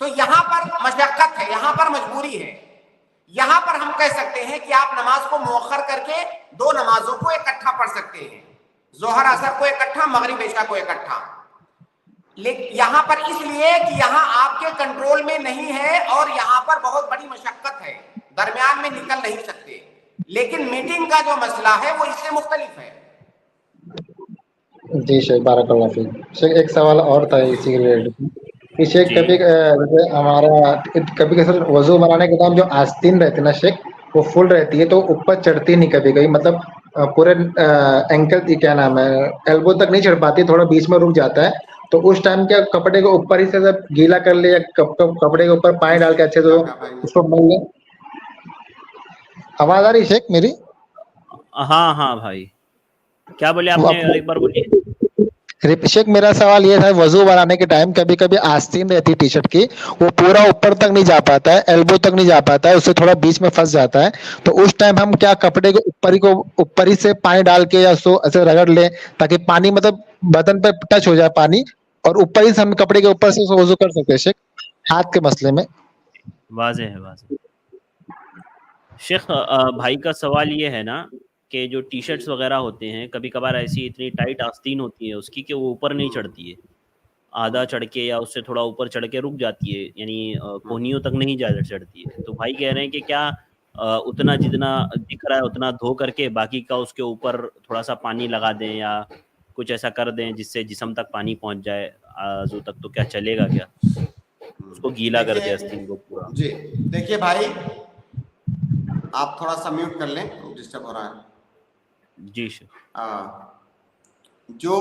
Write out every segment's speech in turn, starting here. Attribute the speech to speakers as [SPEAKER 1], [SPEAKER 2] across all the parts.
[SPEAKER 1] تو یہاں پر مشقت ہے, یہاں پر مجبوری ہے. یہاں پر ہم کہہ سکتے ہیں کہ آپ نماز کو مؤخر کر کے دو نمازوں کو اکٹھا پڑھ سکتے ہیں, ظہر عصر کو اکٹھا, مغرب عشاء کو اکٹھا. لیکن یہاں پر اس لیے کہ یہاں آپ کے کنٹرول میں نہیں ہے اور یہاں پر بہت بڑی مشقت ہے, درمیان میں نکل نہیں سکتے. لیکن میٹنگ کا جو مسئلہ ہے وہ اس سے مختلف ہے.
[SPEAKER 2] جی شیخ, بارک اللہ فیک. شیخ ایک سوال اور تھا اسی کے ریلیٹڈ کہ شیخ
[SPEAKER 3] جی
[SPEAKER 2] کبھی جیسے ہمارا کبھی کبھی وضو بنانے کے ٹائم جو آستین رہتی نا شیخ, وہ فل رہتی ہے تو اوپر چڑھتی نہیں کبھی کبھی, مطلب پورے اینکل کیا نام ہے ایلبو تک نہیں چڑھ پاتی, تھوڑا بیچ میں رک جاتا ہے. تو اس ٹائم کیا کپڑے کے اوپر ہی سے جب گیلا کر لے یا کپڑے کے اوپر پانی ڈال کے اچھے سے اس کو مل لیں؟ آواز آ رہی شیخ میری؟
[SPEAKER 3] ہاں ہاں بھائی, کیا بولے آپ نے, ایک بار بولیے.
[SPEAKER 2] شیخ میرا سوال یہ تھا, وضو بنانے کے ٹائم کبھی کبھی آستین رہتی ہے ٹی شرٹ کی, وہ پورا اوپر تک نہیں جا پاتا ہے, ایلبو تک نہیں جا پاتا ہے, اس سے تھوڑا بیچ میں پھنس جاتا ہے. تو اس ٹائم ہم کیا کپڑے کے اوپر ہی سے پانی ڈال کے یا سو ایسے رگڑ لیں تاکہ پانی مطلب بدن پہ ٹچ ہو جائے پانی, اور اوپر ہی سے ہم کپڑے کے اوپر سے وضو کر سکتے ہیں شیخ ہاتھ کے مسئلے میں؟
[SPEAKER 3] واضح ہے, واضح. شیخ بھائی کا سوال یہ ہے نا کہ جو ٹی شرٹس وغیرہ ہوتے ہیں کبھی کبھار ایسی اتنی ٹائٹ آستین ہوتی ہے اس کی کہ وہ اوپر نہیں چڑھتی ہے, آدھا چڑھ کے یا اس سے تھوڑا اوپر چڑھ کے رک جاتی ہے, یعنی کوہنیوں تک نہیں زیادہ چڑھتی ہے. تو بھائی کہہ رہے ہیں کہ کیا اتنا جتنا دکھ رہا ہے اتنا دھو کر کے باقی کا اس کے اوپر تھوڑا سا پانی لگا دیں یا کچھ ایسا کر دیں جس سے جسم تک پانی پہنچ جائے آزو تک, تو کیا چلے گا, کیا اس کو گیلا کر دے آستین کو پورا؟
[SPEAKER 1] جی دیکھیے بھائی, آپ تھوڑا سا میوٹ کر لیں, ڈسٹرب ہو رہا ہے.
[SPEAKER 3] جی شیخ.
[SPEAKER 1] جو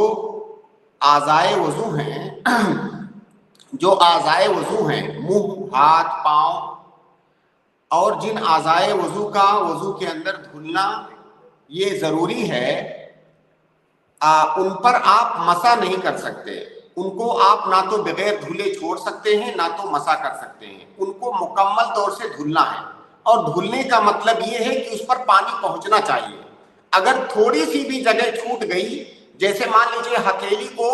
[SPEAKER 1] اعضائے وضو ہیں, جو اعضائے وضو ہیں, منہ, ہاتھ, پاؤں, اور جن اعضائے وضو کا وضو کے اندر دھلنا یہ ضروری ہے, ان پر آپ مسح نہیں کر سکتے. ان کو آپ نہ تو بغیر دھلے چھوڑ سکتے ہیں نہ تو مسح کر سکتے ہیں. ان کو مکمل طور سے دھلنا ہے, اور دھلنے کا مطلب یہ ہے کہ اس پر پانی پہنچنا چاہیے. اگر تھوڑی سی بھی جگہ چھوٹ گئی, جیسے مان لیجیے ہتھیلی کو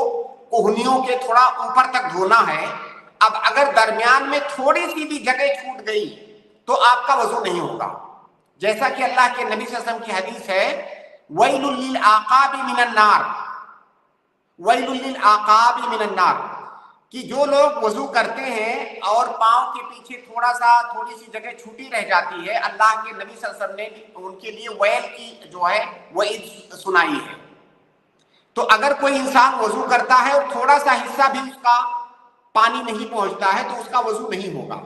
[SPEAKER 1] کوہنیوں کے تھوڑا اوپر تک دھونا ہے, اب اگر درمیان میں تھوڑی سی بھی جگہ چھوٹ گئی تو آپ کا وضو نہیں ہوگا. جیسا کہ اللہ کے نبی صلی اللہ علیہ وسلم کی حدیث ہے, وَيْلٌ لِّلْعَقَابِ مِنَ النَّارِ, وَيْلٌ لِّلْعَقَابِ مِنَ النَّارِ, کہ جو لوگ وضو کرتے ہیں اور پاؤں کے پیچھے تھوڑی سی جگہ چھوٹی رہ جاتی ہے, اللہ کے نبی صلی اللہ علیہ وسلم نے ان کے لیے ویل کی جو ہے وعید سنائی ہے. تو اگر کوئی انسان وضو کرتا ہے اور تھوڑا سا حصہ بھی اس کا پانی نہیں پہنچتا ہے تو اس کا وضو نہیں ہوگا.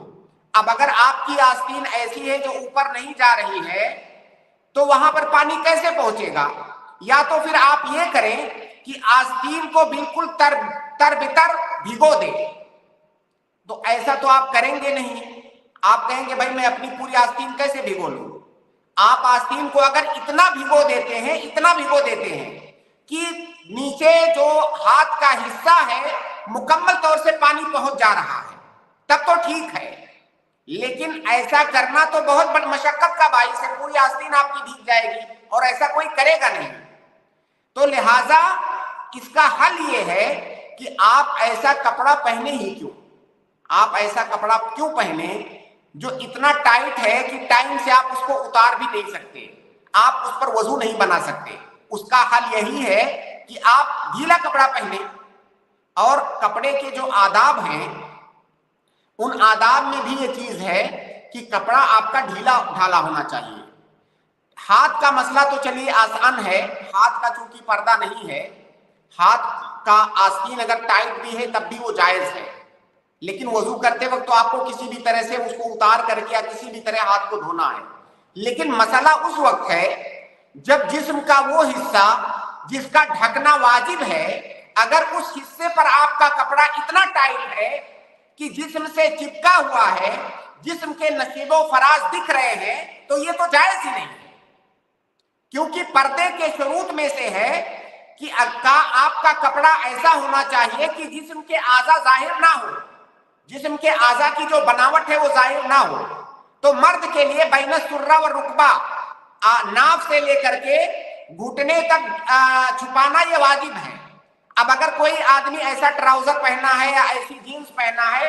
[SPEAKER 1] اب اگر آپ کی آستین ایسی ہے جو اوپر نہیں جا رہی ہے تو وہاں پر پانی کیسے پہنچے گا؟ یا تو پھر آپ یہ کریں کہ آستین کو بالکل تر بتر بھگو دیں. تو ایسا تو آپ کریں گے نہیں, آپ کہیں گے بھائی میں اپنی پوری آستین کیسے بھگو لوں. آپ آستین کو اگر اتنا بھگو دیتے ہیں کہ نیچے جو ہاتھ کا حصہ ہے مکمل طور سے پانی پہنچ جا رہا ہے, تب تو ٹھیک ہے. لیکن ایسا کرنا تو بہت بڑی مشقت کا باعث ہے, پوری آستین آپ کی بھیگ جائے گی اور ایسا کوئی کرے گا نہیں. تو لہذا اس کا حل یہ ہے کہ آپ ایسا کپڑا پہنے ہی کیوں, آپ ایسا کپڑا کیوں پہنے جو اتنا ٹائٹ ہے کہ ٹائم سے آپ اس کو اتار بھی نہیں سکتے, آپ اس پر وضو نہیں بنا سکتے. اس کا حل یہی ہے کہ آپ ڈھیلا کپڑا پہنے, اور کپڑے کے جو آداب ہیں ان آداب میں بھی یہ چیز ہے کہ کپڑا آپ کا ڈھیلا ڈھالا ہونا چاہیے. ہاتھ کا مسئلہ تو چلیے آسان ہے, ہاتھ کا چونکہ پردہ نہیں ہے, ہاتھ کا آستین اگر ٹائٹ بھی ہے تب بھی وہ جائز ہے. لیکن وضو کرتے وقت تو آپ کو کسی بھی طرح سے اس کو اتار کر کے یا کسی بھی طرح ہاتھ کو دھونا ہے. لیکن مسئلہ اس وقت ہے جب جسم کا وہ حصہ جس کا ڈھکنا واجب ہے, اگر اس حصے پر آپ کا کپڑا اتنا ٹائٹ ہے کہ جسم سے چپکا ہوا ہے, جسم کے نشیب و فراز دکھ رہے ہیں, تو یہ تو جائز ہی نہیں. کیونکہ پردے کے شروط میں سے ہے کہ آپ کا کپڑا ایسا ہونا چاہیے کہ جسم کے اعضاء ظاہر نہ ہو, جسم کے اعضاء کی جو بناوٹ ہے وہ ظاہر نہ ہو. تو مرد کے لیے بین السرہ و رکبہ, ناف سے لے کر کے گھٹنے تک چھپانا یہ واجب ہے. اب اگر کوئی آدمی ایسا ٹراؤزر پہنا ہے یا ایسی جینس پہنا ہے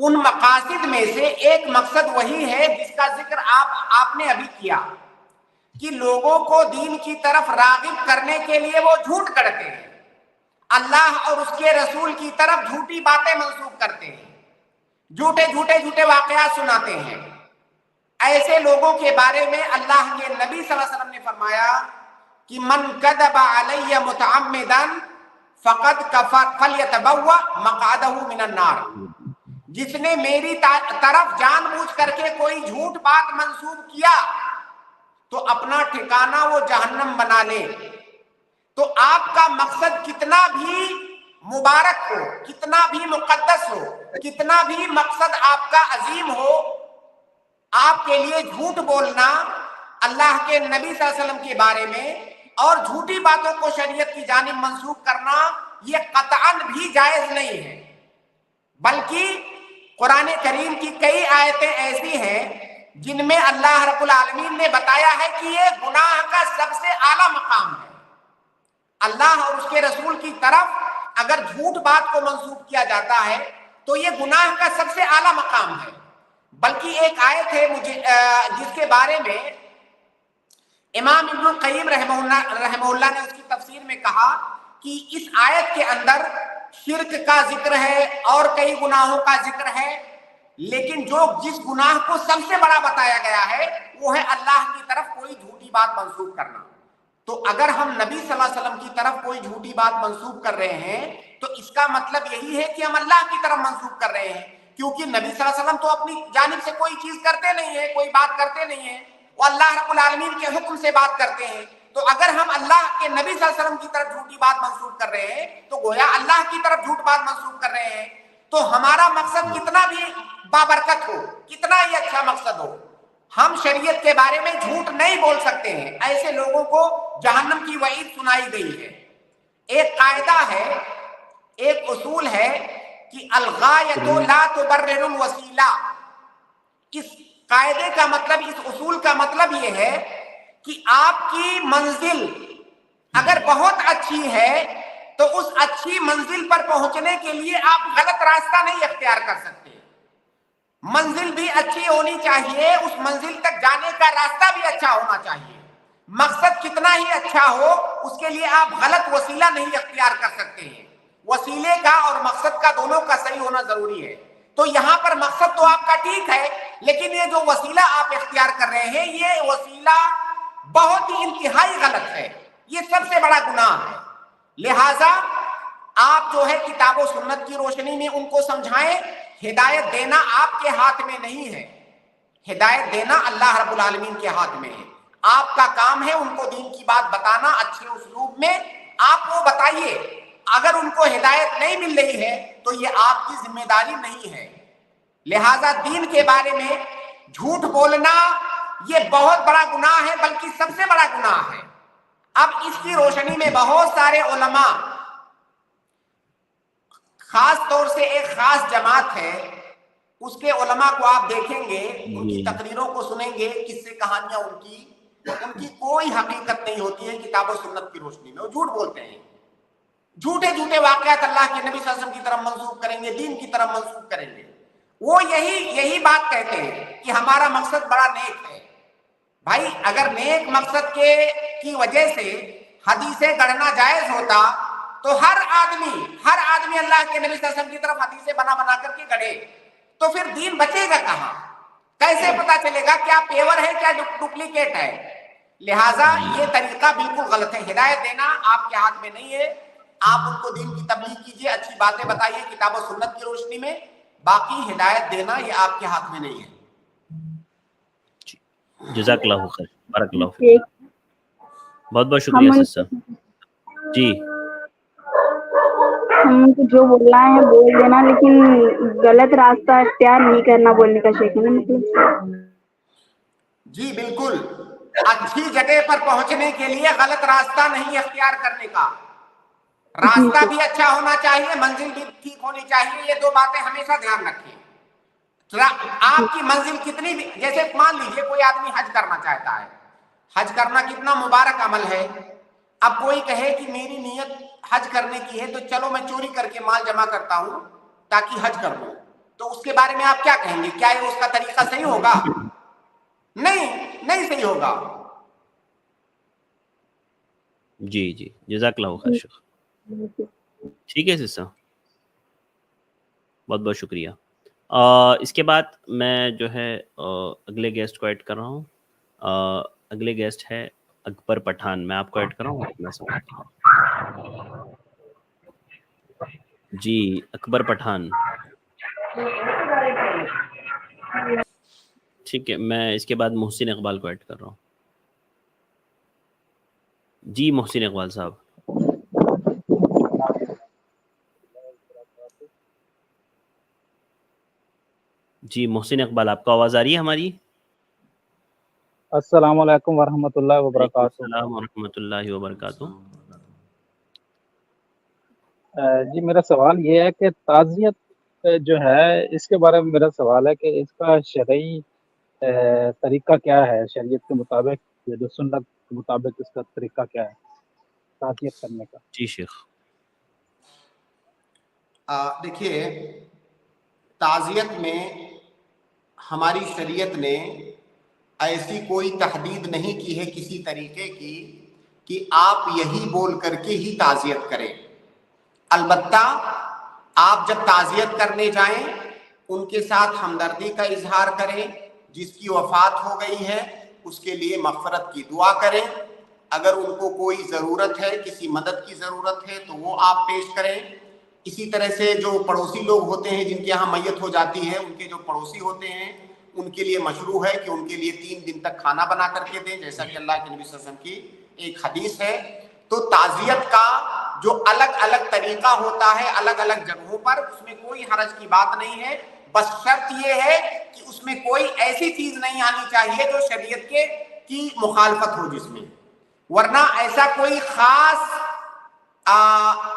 [SPEAKER 1] ان مقاصد میں سے ایک مقصد وہی ہے جس کا ذکر آپ نے ابھی کیا کہ لوگوں کو دین کی طرف راغب کرنے کے لیے وہ جھوٹ گڑھتے ہیں، اللہ اور اس کے رسول کی طرف جھوٹی باتیں منسوب کرتے ہیں، جھوٹے واقعات سناتے ہیں۔ ایسے لوگوں کے بارے میں اللہ کے نبی صلی اللہ علیہ وسلم نے فرمایا کہ من کذب علی متعمدا فقد کفر فلیتبوأ مقعدہ من النار، جس نے میری طرف جان بوجھ کر کے کوئی جھوٹ بات منسوب کیا تو اپنا ٹھکانہ وہ جہنم بنا لے۔ تو آپ کا مقصد کتنا بھی مبارک ہو، کتنا بھی مقدس ہو، کتنا بھی مقصد آپ کا عظیم ہو، آپ کے لیے جھوٹ بولنا اللہ کے نبی صلی اللہ علیہ وسلم کے بارے میں اور جھوٹی باتوں کو شریعت کی جانب منسوب کرنا یہ قطعاً بھی جائز نہیں ہے، بلکہ قرآن کریم کی کئی آیتیں ایسی ہیں جن میں اللہ رب العالمین نے بتایا ہے کہ یہ گناہ کا سب سے اعلیٰ مقام ہے۔ اللہ اور اس کے رسول کی طرف اگر جھوٹ بات کو منسوب کیا جاتا ہے تو یہ گناہ کا سب سے اعلیٰ مقام ہے۔ بلکہ ایک آیت ہے جس کے بارے میں امام ابن القیم رحمہ اللہ نے اس کی تفسیر میں کہا کہ اس آیت کے اندر شرک کا ذکر ہے اور کئی گناہوں کا ذکر ہے، لیکن جس گناہ کو سب سے بڑا بتایا گیا ہے وہ ہے اللہ کی طرف کوئی جھوٹی بات منسوب کرنا۔ تو اگر ہم نبی صلی اللہ علیہ وسلم کی طرف کوئی جھوٹی بات منسوب کر رہے ہیں تو اس کا مطلب یہی ہے کہ ہم اللہ کی طرف منسوب کر رہے ہیں، کیونکہ نبی صلی اللہ علیہ وسلم تو اپنی جانب سے کوئی چیز کرتے نہیں ہیں، کوئی بات کرتے نہیں ہیں، وہ اللہ رب العالمین کے حکم سے بات کرتے ہیں۔ تو اگر ہم اللہ کے نبی صلی اللہ علیہ وسلم کی طرف جھوٹی بات منسوب کر رہے ہیں تو گویا اللہ کی طرف جھوٹ بات منسوب کر رہے ہیں۔ تو ہمارا مقصد کتنا بھی بابرکت ہو، کتنا ہی اچھا مقصد ہو، ہم شریعت کے بارے میں جھوٹ نہیں بول سکتے ہیں۔ ایسے لوگوں کو جہنم کی وعید سنائی گئی ہے۔ ایک قاعدہ ہے، ایک اصول ہے کہ الغایۃ لا تبرر الوسیلہ۔ اس قاعدے کا مطلب، اس اصول کا مطلب یہ ہے کہ آپ کی منزل اگر بہت اچھی ہے تو اس اچھی منزل پر پہنچنے کے لیے آپ غلط راستہ نہیں اختیار کر سکتے۔ منزل بھی اچھی ہونی چاہیے، اس منزل تک جانے کا راستہ بھی اچھا ہونا چاہیے۔ مقصد کتنا ہی اچھا ہو اس کے لیے آپ غلط وسیلہ نہیں اختیار کر سکتے ہیں۔ وسیلے کا اور مقصد کا دونوں کا صحیح ہونا ضروری ہے۔ تو یہاں پر مقصد تو آپ کا ٹھیک ہے، لیکن یہ جو وسیلہ آپ اختیار کر رہے ہیں یہ وسیلہ بہت ہی انتہائی غلط ہے، یہ سب سے بڑا گناہ ہے۔ لہٰذا آپ جو ہے کتاب و سنت کی روشنی میں ان کو سمجھائیں۔ ہدایت دینا آپ کے ہاتھ میں نہیں ہے، ہدایت دینا اللہ رب العالمین کے ہاتھ میں ہے۔ آپ کا کام ہے ان کو دین کی بات بتانا اچھے اسلوب میں، آپ وہ بتائیے۔ اگر ان کو ہدایت نہیں مل رہی ہے تو یہ آپ کی ذمہ داری نہیں ہے۔ لہٰذا دین کے بارے میں جھوٹ بولنا یہ بہت بڑا گناہ ہے، بلکہ سب سے بڑا گناہ ہے۔ اب اس کی روشنی میں بہت سارے علماء، خاص طور سے ایک خاص جماعت ہے، اس کے علماء کو آپ دیکھیں گے، ان کی تقریروں کو سنیں گے، قصے کہانیاں ان کی کوئی حقیقت نہیں ہوتی ہے کتاب و سنت کی روشنی میں۔ وہ جھوٹ بولتے ہیں، جھوٹے واقعات اللہ کے نبی صلی اللہ علیہ وسلم کی طرف منسوب کریں گے، دین کی طرف منسوب کریں گے۔ وہ یہی بات کہتے ہیں کہ ہمارا مقصد بڑا نیک ہے۔ بھائی اگر نیک مقصد کی وجہ سے حدیثیں گڑھنا جائز ہوتا تو ہر آدمی اللہ کے نبی صلی اللہ علیہ وسلم کی طرف حدیثیں بنا کر کے گڑھے، تو پھر دین بچے گا کہاں؟ کیسے پتا چلے گا کیا پیور ہے کیا ڈپلیکیٹ ہے؟ لہٰذا یہ طریقہ بالکل غلط ہے۔ ہدایت دینا آپ کے ہاتھ میں نہیں ہے، آپ ان کو دین کی تبلیغ کیجیے، اچھی باتیں بتائیے کتاب و سنت کی روشنی میں، باقی ہدایت دینا یہ آپ کے ہاتھ میں نہیں ہے۔
[SPEAKER 3] جزاک اللہ خیر، بارک اللہ فیک، بہت بہت شکریہ سر۔ جی
[SPEAKER 4] ہم کو جو بولنا ہے بول دینا، لیکن غلط راستہ اختیار نہیں کرنا بولنے کا شیخ ہے نا مطلب۔ جی
[SPEAKER 1] بالکل، اچھی جگہ پر پہنچنے کے لیے غلط راستہ نہیں اختیار کرنے کا، راستہ بھی اچھا ہونا چاہیے، منزل بھی ٹھیک ہونی چاہیے، یہ دو باتیں ہمیشہ دھیان رکھیں۔ آپ کی منزل کتنی بھی، جیسے مان لیجئے کوئی آدمی حج کرنا چاہتا ہے، حج کرنا کتنا مبارک عمل ہے۔ اب کوئی کہے کہ میری نیت حج کرنے کی ہے تو چلو میں چوری کر کے مال جمع کرتا ہوں تاکہ حج کر لوں، تو اس کے بارے میں آپ کیا کہیں گے؟ کیا یہ اس کا طریقہ صحیح ہوگا؟ نہیں صحیح ہوگا.
[SPEAKER 3] جی جی جزاک اللہ خیر شیخ. ٹھیک ہے سسٹر، بہت بہت شکریہ. اس کے بعد میں جو ہے اگلے گیسٹ کو ایڈ کر رہا ہوں. اگلے گیسٹ ہے اکبر پٹھان. میں آپ کو ایڈ کر رہا ہوں اپنا سوال. جی اکبر پٹھان. ٹھیک ہے، میں اس کے بعد محسن اقبال کو ایڈ کر رہا ہوں. جی محسن اقبال صاحب. جی محسن اقبال، آپ کو آواز آ رہی ہے ہماری؟
[SPEAKER 5] السلام علیکم ورحمۃ اللہ وبرکاتہ.
[SPEAKER 3] السلام ورحمۃ اللہ وبرکاتہ.
[SPEAKER 5] جی میرا سوال یہ ہے کہ تعزیت جو ہے اس کے بارے میں میرا سوال ہے کہ اس کا شرعی طریقہ کیا ہے؟ شریعت کے مطابق جو سنت کے مطابق اس کا طریقہ کیا ہے تعزیت کرنے کا؟
[SPEAKER 3] جی شیخ.
[SPEAKER 1] دیکھیے، تعزیت میں ہماری شریعت نے ایسی کوئی تحدید نہیں کی ہے کسی طریقے کی کہ آپ یہی بول کر کے ہی تعزیت کریں. البتہ آپ جب تعزیت کرنے جائیں ان کے ساتھ ہمدردی کا اظہار کریں. جس کی وفات ہو گئی ہے اس کے لیے مغفرت کی دعا کریں. اگر ان کو کوئی ضرورت ہے، کسی مدد کی ضرورت ہے تو وہ آپ پیش کریں. اسی طرح سے جو پڑوسی لوگ ہوتے ہیں جن کے یہاں میت ہو جاتی ہے، ان کے جو پڑوسی ہوتے ہیں ان کے لیے مشروع ہے کہ ان کے لیے 3 دن تک کھانا بنا کر کے دیں، جیسا کہ اللہ کے نبی صلی اللہ علیہ وسلم کی ایک حدیث ہے. تو تعزیت کا جو الگ الگ طریقہ ہوتا ہے الگ الگ جگہوں پر، اس میں کوئی حرج کی بات نہیں ہے. بس شرط یہ ہے کہ اس میں کوئی ایسی چیز نہیں آنی چاہیے جو شریعت کی مخالفت ہو جس میں، ورنہ ایسا کوئی خاص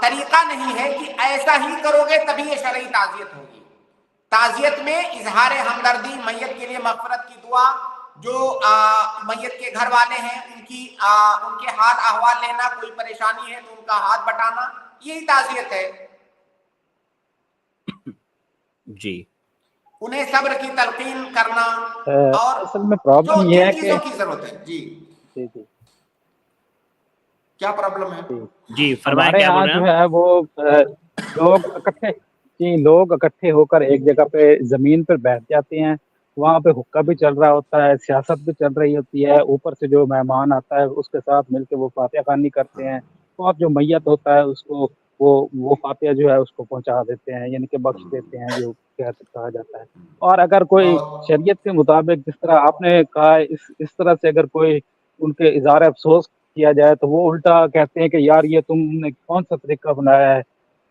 [SPEAKER 1] طریقہ نہیں ہے کہ ایسا ہی کرو گے تبھی یہ شرعی تعزیت ہوگی. تعزیت میں اظہار ہمدردی، میت کے لیے مغفرت کی دعا، جو میت کے گھر والے ہیں ان کے حال احوال لینا، کوئی پریشانی ہے تو ان کا ہاتھ بٹانا، یہی تعزیت ہے.
[SPEAKER 3] جی
[SPEAKER 1] انہیں صبر کی تلقین کرنا اور
[SPEAKER 5] اصل میں پرابلم یہ
[SPEAKER 1] جن
[SPEAKER 5] ہے
[SPEAKER 1] چیزوں
[SPEAKER 5] کہ
[SPEAKER 1] کی ضرورت ہے. جی
[SPEAKER 5] جی جی
[SPEAKER 1] کیا پرابلم ہے؟
[SPEAKER 3] جی فرمائیں،
[SPEAKER 5] ہمارے
[SPEAKER 3] کیا بول
[SPEAKER 5] یہاں
[SPEAKER 3] رہے
[SPEAKER 5] جو
[SPEAKER 3] ہیں؟
[SPEAKER 5] ہے وہ لوگ اکٹھے ہو کر ایک جگہ پہ زمین پر بیٹھ جاتے ہیں. وہاں پہ حقہ بھی چل رہا ہوتا ہے، سیاست بھی چل رہی ہوتی ہے. اوپر سے جو مہمان آتا ہے اس کے ساتھ مل کے وہ فاتحہ خوانی کرتے ہیں. اور جو میت ہوتا ہے اس کو وہ فاتحہ جو ہے اس کو پہنچا دیتے ہیں، یعنی کہ بخش دیتے ہیں جو کہا جاتا ہے. اور اگر کوئی شریعت کے مطابق جس طرح آپ نے کہا اس طرح سے اگر کوئی ان کے اظہار افسوس کیا جائے تو وہ الٹا کہتے ہیں کہ یار یہ تم نے کون سا طریقہ بنایا ہے،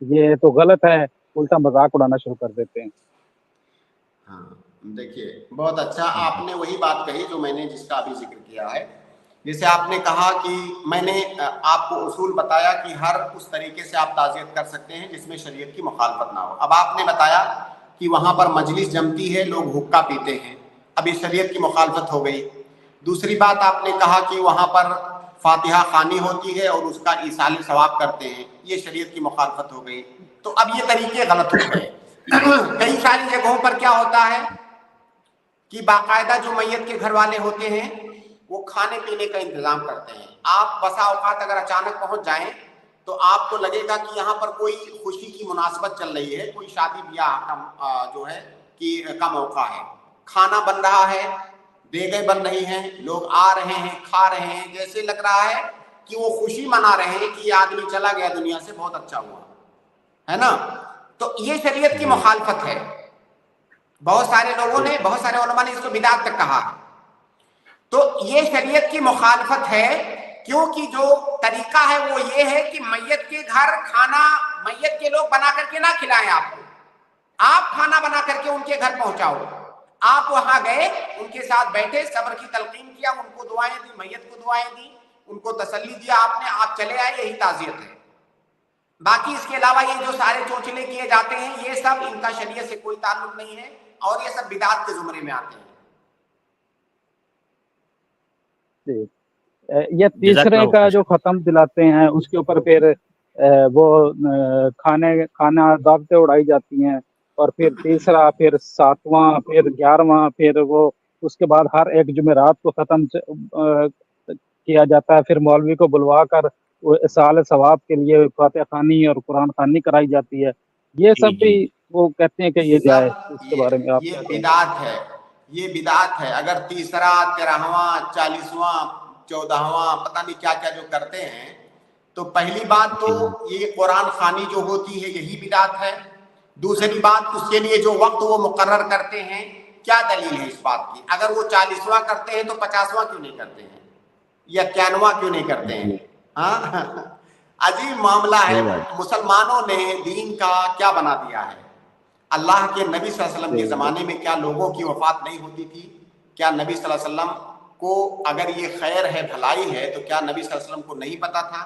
[SPEAKER 5] یہ تو غلط ہے. الٹا مذاق اڑانا شروع کر دیتے ہیں.
[SPEAKER 1] ہاں دیکھیے، بہت اچھا آپ نے وہی بات کہی جو میں نے جس کا ابھی ذکر کیا ہے. جیسے آپ نے کہا کہ میں نے آپ کو اصول بتایا کہ ہر اس طریقے سے آپ تعزیت کر سکتے ہیں جس میں شریعت کی مخالفت نہ ہو. اب آپ نے بتایا کہ وہاں پر مجلس جمتی ہے، لوگ حقہ پیتے ہیں، اب یہ شریعت کی مخالفت ہو گئی. دوسری بات آپ نے کہا کہ وہاں پر فاتحہ خوانی ہوتی ہے اور اس کا ایصال ثواب کرتے ہیں، یہ شریعت کی مخالفت ہو گئی. تو اب یہ طریقے غلط ہو گئے. کئی ساری جگہوں پر کیا ہوتا ہے کہ باقاعدہ جو میت کے گھر والے ہوتے ہیں وہ کھانے پینے کا انتظام کرتے ہیں. آپ بسا اوقات اگر اچانک پہنچ جائیں تو آپ کو لگے گا کہ یہاں پر کوئی خوشی کی مناسبت چل رہی ہے، کوئی شادی بیاہ کا موقع ہے. کھانا بن رہا ہے، دیگیں بن رہی ہیں، لوگ آ رہے ہیں، کھا رہے ہیں، جیسے لگ رہا ہے کہ وہ خوشی منا رہے ہیں کہ یہ آدمی چلا گیا دنیا سے، بہت اچھا ہوا ہے نا. تو یہ شریعت کی مخالفت ہے. بہت سارے لوگوں نے، بہت سارے علماء نے اس کو بدعت تک کہا. تو یہ شریعت کی مخالفت ہے، کیونکہ جو طریقہ ہے وہ یہ ہے کہ میت کے گھر کھانا میت کے لوگ بنا کر کے نہ کھلائیں آپ کو، آپ کھانا بنا کر کے ان کے گھر پہنچاؤ. آپ وہاں گئے، ان کے ساتھ بیٹھے، صبر کی تلقین کیا، ان کو دعائیں دی، میت کو دعائیں دی، ان کو تسلی دیا آپ نے، آپ چلے آئے، یہی تعزیت ہے. باقی اس کے علاوہ یہ جو سارے چوچلے کیے جاتے ہیں یہ سب ان کا شریعت سے کوئی تعلق نہیں ہے اور یہ سب بدعت کے زمرے میں آتے ہیں.
[SPEAKER 5] یہ تیسرے کا جو ختم دلاتے ہیں اس کے اوپر پھر وہ کھانا دعوتیں اڑائی جاتی ہیں اور پھر تیسرا، پھر 7واں، پھر 11واں، پھر وہ اس کے بعد ہر ایک جمعرات کو ختم کیا جاتا ہے. پھر مولوی کو بلوا کر وہ اصال ثواب کے لیے فاتحہ خوانی اور قرآن خوانی کرائی جاتی ہے. یہ
[SPEAKER 3] جی
[SPEAKER 5] سب بھی
[SPEAKER 3] جی
[SPEAKER 5] وہ کہتے ہیں کہ یہ جائز. اس
[SPEAKER 1] سب
[SPEAKER 5] کے بارے میں آپ
[SPEAKER 1] یہ
[SPEAKER 5] کیا کہیں؟
[SPEAKER 1] بدعت ہے، یہ بدعت ہے. اگر تیسرا، 13واں، 40واں، 14واں پتہ نہیں کیا کیا جو کرتے ہیں، تو پہلی بات تو یہ قرآن خوانی جو ہوتی ہے یہی بدعت ہے. دوسری بات، اس کے لیے جو وقت وہ مقرر کرتے ہیں، کیا دلیل ہے اس بات کی؟ اگر وہ 40واں کرتے ہیں تو 50واں کیوں نہیں کرتے ہیں، یا 91واں کیوں نہیں کرتے ہیں؟ ہاں عجیب معاملہ ہے.
[SPEAKER 3] صحیح بات.
[SPEAKER 1] مسلمانوں نے دین کا کیا بنا دیا ہے. اللہ کے نبی صلی اللہ علیہ وسلم کے زمانے میں کیا لوگوں کی وفات نہیں ہوتی تھی؟ کیا نبی صلی اللہ علیہ وسلم کو اگر یہ خیر ہے، بھلائی ہے، تو کیا نبی صلی اللہ علیہ وسلم کو نہیں پتا تھا؟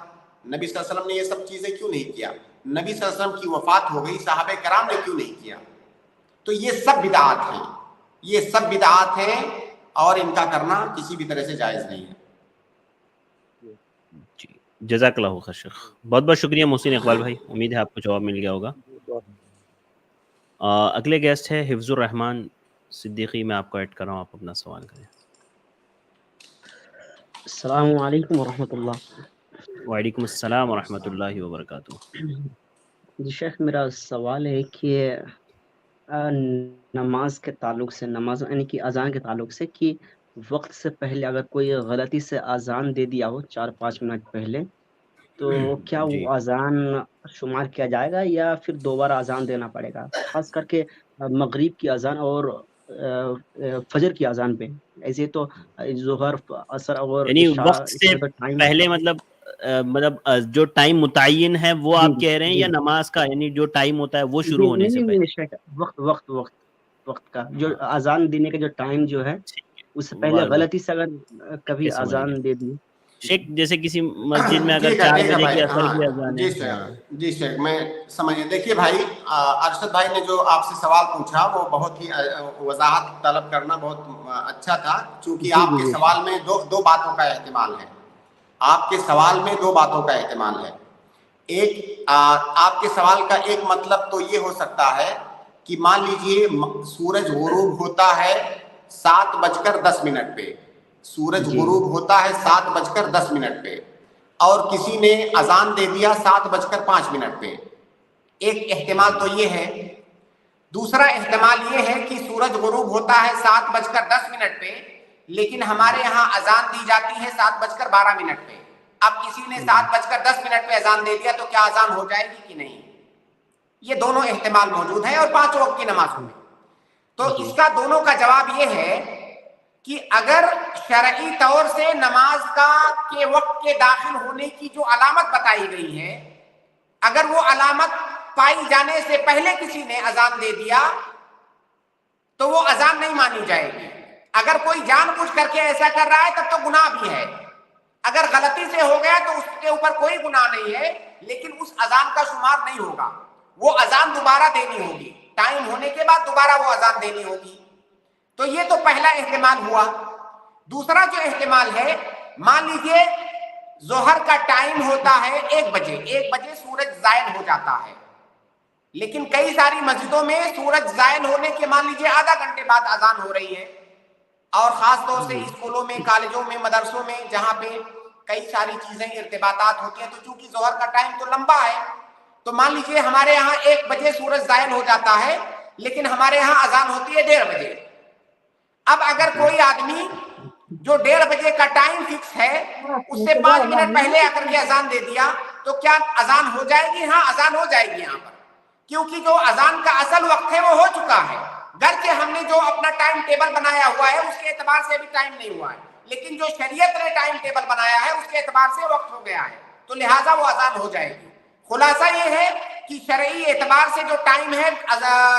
[SPEAKER 1] نبی صلی اللہ علیہ وسلم نے یہ سب چیزیں کیوں نہیں کیا؟ نبی صلی اللہ علیہ وسلم کی وفات ہو گئی، صحابہ کرام نے کیوں نہیں کیا؟ تو یہ سب بدعات ہیں، یہ سب بدعات ہیں، اور ان کا کرنا کسی بھی طرح سے جائز نہیں ہے.
[SPEAKER 3] جی جزاک اللہ خیر شیخ. بہت بہت شکریہ محسن اقبال بھائی. امید ہے آپ کو جواب مل گیا ہوگا. اگلے گیسٹ ہے حفظ الرحمان صدیقی. میں آپ کو ایڈ کر رہا ہوں، آپ اپنا سوال کریں.
[SPEAKER 6] السلام علیکم ورحمۃ اللہ.
[SPEAKER 3] وعلیکم السلام ورحمۃ اللہ وبرکاتہ.
[SPEAKER 6] جی شیخ، میرا سوال ہے کہ نماز کے تعلق سے، نماز یعنی کہ اذان کے تعلق سے، کہ وقت سے پہلے اگر کوئی غلطی سے اذان دے دیا ہو 4-5 منٹ پہلے، تو کیا
[SPEAKER 3] جی
[SPEAKER 6] وہ اذان شمار کیا جائے گا یا پھر دوبارہ اذان دینا پڑے گا؟ خاص کر کے مغرب کی اذان اور فجر کی اذان پہ. ایسے تو ظہر، عصر اور
[SPEAKER 3] یعنی
[SPEAKER 6] عشاء
[SPEAKER 3] وقت
[SPEAKER 6] اس
[SPEAKER 3] سے
[SPEAKER 6] میں تو ٹائم.
[SPEAKER 3] پہلے مطلب جو ٹائم متعین ہے وہ
[SPEAKER 6] جی
[SPEAKER 3] آپ کہہ رہے ہیں،
[SPEAKER 6] جی
[SPEAKER 3] یا نماز کا یعنی جو ٹائم ہوتا ہے وہ
[SPEAKER 6] جی
[SPEAKER 3] شروع ہونے سے
[SPEAKER 6] نہیں
[SPEAKER 3] پہلے؟
[SPEAKER 6] شیخ، وقت کا جو اذان دینے کا جو ٹائم جو ہے، اس سے پہلے
[SPEAKER 3] واہ واہ.
[SPEAKER 6] غلطی سے اگر کبھی
[SPEAKER 3] سمجھ گیا
[SPEAKER 6] اذان دے دی.
[SPEAKER 3] شیخ. جیسے کسی مسجد میں اگر
[SPEAKER 1] ٹھیک ہے
[SPEAKER 3] 4
[SPEAKER 1] ٹھیک ہے
[SPEAKER 3] بجے
[SPEAKER 1] بھائی.
[SPEAKER 3] کی اثر
[SPEAKER 1] ہاں
[SPEAKER 3] کی اذان ہے.
[SPEAKER 1] جی شیخ، جی شیخ میں سمجھ. دیکھیے بھائی، ارشد بھائی نے جو آپ سے سوال پوچھا وہ بہت ہی وضاحت طلب کرنا بہت اچھا تھا، چونکہ
[SPEAKER 6] جی
[SPEAKER 1] آپ
[SPEAKER 6] جی
[SPEAKER 1] کے
[SPEAKER 6] جی
[SPEAKER 1] سوال میں دو باتوں کا احتمال ہے. آپ کے سوال میں 2 باتوں کا احتمال ہے. ایک، آپ کے سوال کا ایک مطلب تو یہ ہو سکتا ہے کہ مان لیجئے سورج غروب ہوتا ہے 7:10 پہ، سورج
[SPEAKER 6] جی
[SPEAKER 1] غروب ہوتا ہے 7:10 پہ، اور کسی نے اذان دے دیا 7:05 پہ. ایک احتمال تو یہ ہے. دوسرا احتمال یہ ہے کہ سورج غروب ہوتا ہے 7:10 پہ، لیکن ہمارے یہاں اذان دی جاتی ہے 7:12 پہ. اب کسی نے 7:10 پہ اذان دے دیا تو کیا اذان ہو جائے گی کہ نہیں؟ یہ دونوں احتمال موجود ہیں، اور 5 وقت کی نمازوں میں. تو اس کا دونوں کا جواب یہ ہے کہ اگر شرعی طور سے نماز کے وقت کے داخل ہونے کی جو علامت بتائی گئی ہے، اگر وہ علامت پائی جانے سے پہلے کسی نے اذان دے دیا تو وہ اذان نہیں مانی جائے گی. اگر کوئی جان بوجھ کر کے ایسا کر رہا ہے تب تو گناہ بھی ہے. اگر غلطی سے ہو گیا تو اس کے اوپر کوئی گناہ نہیں ہے، لیکن اس اذان کا شمار نہیں ہوگا. وہ اذان دوبارہ دینی ہوگی، ٹائم ہونے کے بعد دوبارہ وہ اذان دینی ہوگی. تو یہ تو پہلا احتمال ہوا. دوسرا جو احتمال ہے، مان لیجئے ظہر کا ٹائم ہوتا ہے 1 بجے سورج زائل ہو جاتا ہے، لیکن کئی ساری مسجدوں میں سورج زائل ہونے کے مان لیجئے آدھا گھنٹے بعد اذان ہو رہی ہے. اور خاص طور سے اسکولوں میں، کالجوں میں، مدرسوں میں، جہاں پہ کئی ساری چیزیں ارتباطات ہوتی ہیں، تو چونکہ ظہر کا ٹائم تو لمبا ہے، تو مان لیجئے ہمارے یہاں 1 بجے سورج زائل ہو جاتا ہے، لیکن ہمارے یہاں اذان ہوتی ہے 1:30 بجے. اب اگر کوئی آدمی جو 1:30 بجے کا ٹائم فکس ہے اس سے 5 منٹ پہلے آ کر کے اذان دے دیا تو کیا اذان ہو جائے گی؟ ہاں اذان ہو جائے گی یہاں پر، کیونکہ جو اذان کا اصل وقت ہے وہ ہو چکا ہے. گرچہ ہم نے جو اپنا ٹائم ٹیبل بنایا ہوا ہے اس کے اعتبار سے ابھی ٹائم نہیں ہوا ہے، لیکن جو شریعت نے ٹائم ٹیبل بنایا ہے اس کے اعتبار سے وقت ہو گیا ہے، تو لہٰذا وہ اذان ہو جائے گی. خلاصہ یہ ہے کہ شرعی اعتبار سے جو ٹائم ہے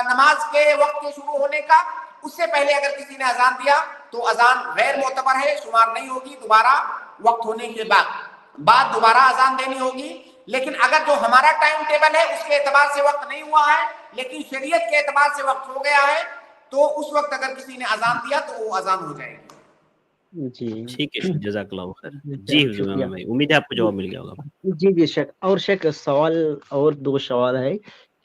[SPEAKER 1] نماز کے وقت کے شروع ہونے کا، اس سے پہلے اگر کسی نے اذان دیا تو اذان غیر معتبر ہے، شمار نہیں ہوگی. دوبارہ وقت ہونے کے بعد دوبارہ اذان دینی ہوگی. لیکن اگر جو ہمارا ٹائم ٹیبل ہے اس کے اعتبار سے وقت نہیں ہوا ہے لیکن شریعت کے اعتبار سے وقت ہو گیا ہے، تو اس وقت اگر کسی نے اذان دیا تو وہ اذان ہو جائے گی.
[SPEAKER 6] جی
[SPEAKER 3] ٹھیک ہے، جزاک اللہ خیر. جی
[SPEAKER 6] شکریہ.
[SPEAKER 3] بھائی، امید ہے آپ کو جواب مل گیا ہوگا.
[SPEAKER 6] جی شیخ. اور شیخ سوال اور 2 سوال ہے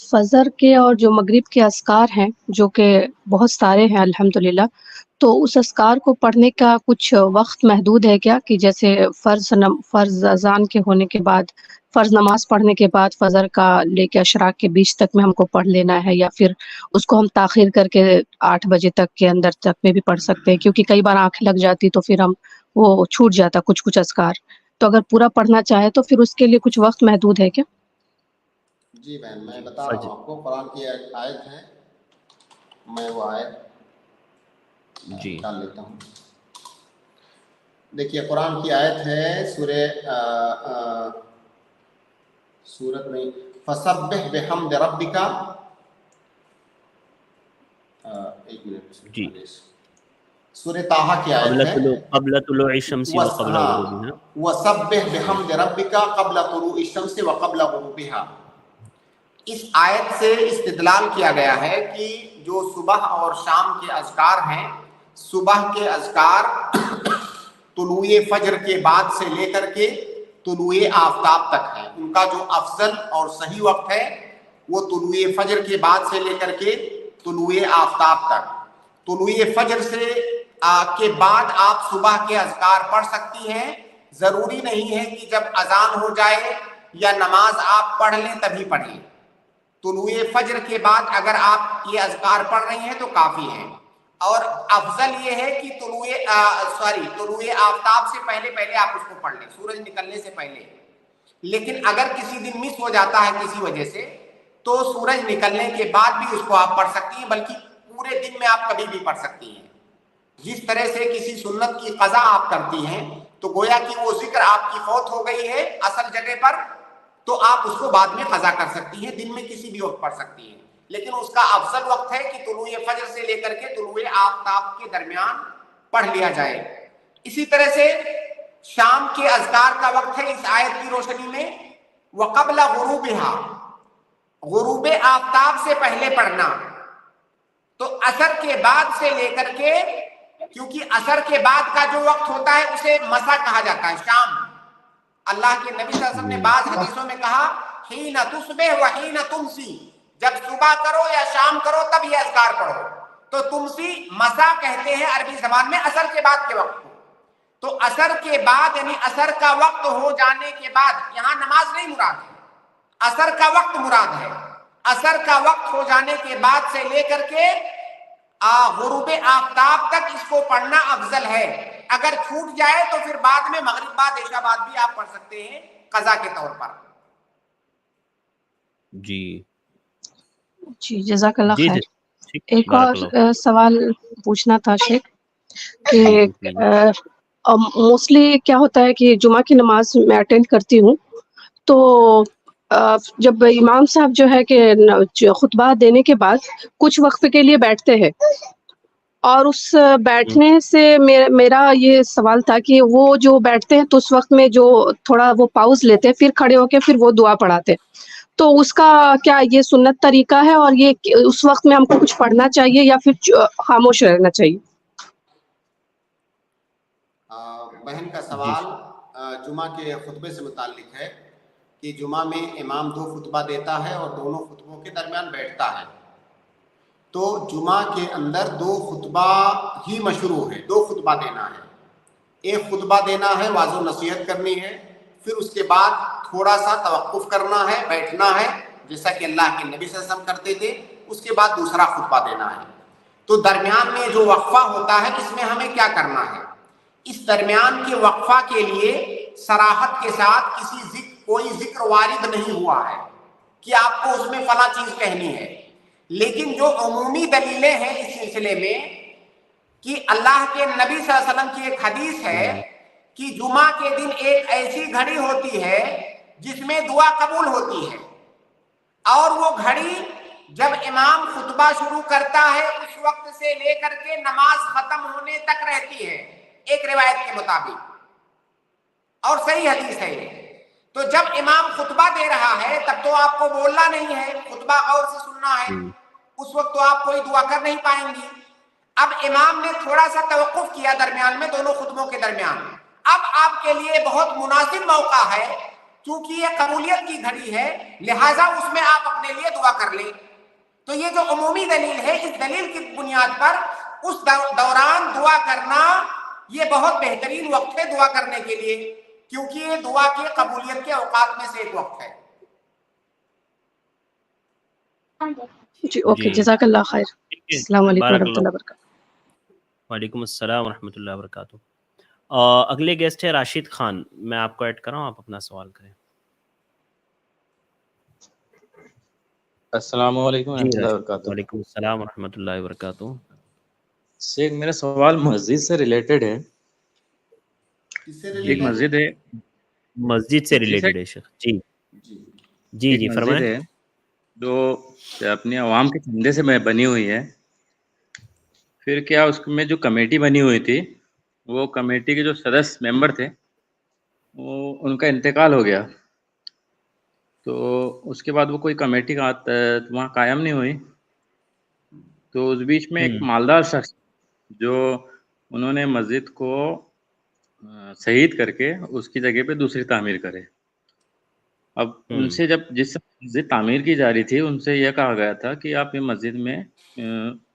[SPEAKER 7] فجر کے اور جو مغرب کے اذکار ہیں جو کہ بہت سارے ہیں الحمدللہ، تو اس اذکار کو پڑھنے کا کچھ وقت محدود ہے کیا؟ کہ جیسے فرض اذان کے ہونے کے بعد، فرض نماز پڑھنے کے بعد فجر کا لے کے اشراق کے بیچ تک میں ہم کو پڑھ لینا ہے، یا پھر اس کو ہم تاخیر کر کے 8 بجے تک کے اندر تک میں بھی پڑھ سکتے ہیں؟ کیونکہ کئی بار آنکھ لگ جاتی تو پھر ہم وہ چھوٹ جاتا کچھ اذکار، تو اگر پورا پڑھنا چاہے تو پھر اس کے لیے کچھ وقت محدود ہے کیا؟
[SPEAKER 1] جی بہن، میں بتا رہا ہوں آپ کو، قرآن کی آیت ہے، میں وہ آیت نکال لیتا ہوں۔ دیکھیے قرآن کی آیت ہے سورت میں فسبح بحمد ربک، ایک منٹ
[SPEAKER 3] جی،
[SPEAKER 1] سورہ طٰہٰ کی آیت ہے،
[SPEAKER 3] قبل طلوع الشمس وقبل غروبها،
[SPEAKER 1] وسبح بحمد ربک قبل طلوع الشمس وقبل غروبها۔ اس آیت سے استدلال کیا گیا ہے کہ جو صبح اور شام کے اذکار ہیں، صبح کے اذکار طلوع فجر کے بعد سے لے کر کے طلوع آفتاب تک ہے، ان کا جو افضل اور صحیح وقت ہے وہ طلوع فجر کے بعد سے لے کر کے طلوع آفتاب تک۔ طلوع فجر سے کے بعد آپ صبح کے اذکار پڑھ سکتی ہیں، ضروری نہیں ہے کہ جب اذان ہو جائے یا نماز آپ پڑھ لیں تبھی پڑھیں۔ طلوع فجر کے بعد اگر آپ یہ اذکار پڑھ رہی ہیں تو کافی ہیں، اور افضل یہ ہے کہ طلوع آفتاب سے پہلے آپ اس کو پڑھ لیں، سورج نکلنے سے پہلے۔ لیکن اگر کسی دن مس ہو جاتا ہے کسی وجہ سے تو سورج نکلنے کے بعد بھی اس کو آپ پڑھ سکتی ہیں، بلکہ پورے دن میں آپ کبھی بھی پڑھ سکتی ہیں۔ جس طرح سے کسی سنت کی قضا آپ کرتی ہیں تو گویا کہ وہ ذکر آپ کی فوت ہو گئی ہے اصل جگہ پر، تو آپ اس کو بعد میں قضا کر سکتی ہیں، دن میں کسی بھی وقت پڑھ سکتی ہیں، لیکن اس کا افضل وقت ہے کہ طلوع فجر سے لے کر کے طلوع آفتاب کے درمیان پڑھ لیا جائے۔ اسی طرح سے شام کے اذکار کا وقت ہے اس آیت کی روشنی میں وقبل غروبها، غروب آفتاب سے پہلے پڑھنا، تو عصر کے بعد سے لے کر کے، کیونکہ عصر کے بعد کا جو وقت ہوتا ہے اسے مسا کہا جاتا ہے، شام۔ اللہ کے نبی صلی اللہ علیہ وسلم نے بعض حدیثوں میں کہا حین تصبح و حین تمسی، جب صبح کرو یا شام کرو تب یہ اذکار پڑھو۔ تو تمسی مسا کہتے ہیں عربی زبان میں عصر کے بعد کے وقت کو، تو عصر کے بعد یعنی عصر کا وقت ہو جانے کے بعد، یہاں نماز نہیں مراد ہے، عصر کا وقت مراد ہے۔ عصر کا وقت ہو جانے کے بعد سے لے کر کے غروب آفتاب تک اس کو پڑھنا افضل ہے۔ اگر چھوٹ جائے تو پھر بعد میں مغرب بعد عشاء بعد بھی آپ پڑھ سکتے ہیں قضا کے طور پر۔
[SPEAKER 3] جی
[SPEAKER 7] جزاک اللہ خیر۔ ایک اور سوال پوچھنا تھا شیخ، کہ موسٹلی کیا ہوتا ہے کہ جمعہ کی نماز میں اٹینڈ کرتی ہوں، تو جب امام صاحب جو ہے کہ خطبہ دینے کے بعد کچھ وقفے کے لیے بیٹھتے ہیں، اور اس بیٹھنے سے میرا یہ سوال تھا کہ وہ جو بیٹھتے ہیں تو اس وقت میں جو تھوڑا وہ پاؤز لیتے ہیں، پھر کھڑے ہو کے پھر وہ دعا پڑھاتے، تو اس کا کیا یہ سنت طریقہ ہے، اور یہ اس وقت میں ہم کو کچھ پڑھنا چاہیے یا پھر خاموش رہنا چاہیے؟
[SPEAKER 1] بہن کا سوال جمعہ کے خطبے سے متعلق ہے کہ جمعہ میں امام 2 خطبہ دیتا ہے اور دونوں خطبوں کے درمیان بیٹھتا ہے، تو جمعہ کے اندر 2 خطبہ ہی مشروع ہے، 2 خطبہ دینا ہے۔ ایک خطبہ دینا ہے، واعظ و نصیحت کرنی ہے، پھر اس کے بعد تھوڑا سا توقف کرنا ہے، بیٹھنا ہے، جیسا کہ اللہ کے نبی صلی اللہ علیہ وسلم کرتے تھے، اس کے بعد دوسرا خطبہ دینا ہے۔ تو درمیان میں جو وقفہ ہوتا ہے اس میں ہمیں کیا کرنا ہے؟ اس درمیان کے وقفہ کے لیے صراحت کے ساتھ کوئی ذکر وارد نہیں ہوا ہے کہ آپ کو اس میں فلاں چیز کہنی ہے، لیکن جو عمومی دلیلیں ہیں اس سلسلے میں کہ اللہ کے نبی صلی اللہ علیہ وسلم کی ایک حدیث ہے کہ جمعہ کے دن ایک ایسی گھڑی ہوتی ہے جس میں دعا قبول ہوتی ہے، اور وہ گھڑی جب امام خطبہ شروع کرتا ہے اس وقت سے لے کر کے نماز ختم ہونے تک رہتی ہے، ایک روایت کے مطابق، اور صحیح حدیث ہے یہ۔ تو جب امام خطبہ دے رہا ہے تب تو آپ کو بولنا نہیں ہے، خطبہ غور سے سننا ہے، اس وقت تو آپ کوئی دعا کر نہیں پائیں گی۔ اب امام نے تھوڑا سا توقف کیا درمیان میں، دونوں خطبوں کے درمیان، اب آپ کے لیے بہت مناسب موقع ہے کیونکہ یہ قبولیت کی گھڑی ہے، لہٰذا اس میں آپ اپنے لیے دعا کر لیں۔ تو یہ جو عمومی دلیل ہے، اس دلیل کی بنیاد پر اس دوران دعا کرنا یہ بہت بہترین وقت ہے دعا کرنے کے لیے، کیونکہ یہ دعا کی قبولیت کے اوقات میں سے ایک وقت ہے۔
[SPEAKER 7] جی اوکے، جزاک اللہ خیر۔ السلام علیکم
[SPEAKER 3] بارک
[SPEAKER 7] ورحمۃ اللہ وبرکاتہ۔
[SPEAKER 3] وعلیکم السلام ورحمۃ اللہ وبرکاتہ۔ اگلے گیسٹ ہے راشد خان، میں آپ کو ایڈ کر رہا ہوں، آپ اپنا سوال کریں۔
[SPEAKER 8] السلام علیکم ورحمۃ اللہ وبرکاتہ۔
[SPEAKER 3] وعلیکم السلام ورحمۃ اللہ وبرکاتہ۔
[SPEAKER 8] شیخ میرا سوال مسجد سے ریلیٹڈ ہے۔ ایک مسجد ہے،
[SPEAKER 3] مسجد سے ریلیٹڈ ہے شیخ۔ جی جی جی فرمائیں۔
[SPEAKER 8] مسجد ہے جو اپنے عوام کے چندے سے بنی ہوئی ہے، پھر کیا اس میں جو کمیٹی بنی ہوئی تھی، وہ کمیٹی کے جو سدس ممبر تھے وہ ان کا انتقال ہو گیا، تو اس کے بعد وہ کوئی کمیٹی وہاں قائم نہیں ہوئی، تو اس بیچ میں ایک مالدار شخص جو انہوں نے مسجد کو شہید کر کے اس کی جگہ پہ دوسری تعمیر کرے۔ اب ان سے جس مسجد تعمیر کی جا رہی تھی، ان سے یہ کہا گیا تھا کہ آپ یہ مسجد میں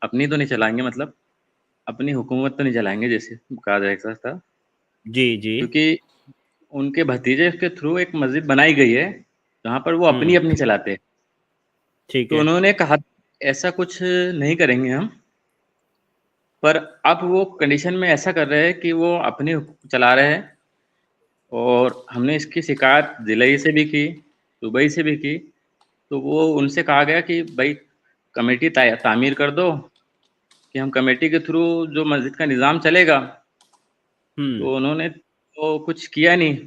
[SPEAKER 8] اپنی تو نہیں چلائیں گے، مطلب اپنی حکومت تو نہیں چلائیں گے جیسے کہا جائے تھا۔
[SPEAKER 3] جی جی،
[SPEAKER 8] کیونکہ ان کے بھتیجے کے تھرو ایک مسجد بنائی گئی ہے جہاں پر وہ اپنی چلاتے، تو انہوں نے کہا ایسا کچھ نہیں کریں گے ہم، پر اب وہ کنڈیشن میں ایسا کر رہے ہیں کہ وہ اپنی چلا رہے ہیں، اور ہم نے اس کی شکایت ضلعی سے بھی کی، دبئی سے بھی کی، تو وہ ان سے کہا گیا کہ بھائی کمیٹی تعمیر کر دو کہ ہم کمیٹی کے تھرو جو مسجد کا نظام چلے گا، تو انہوں نے تو کچھ کیا نہیں۔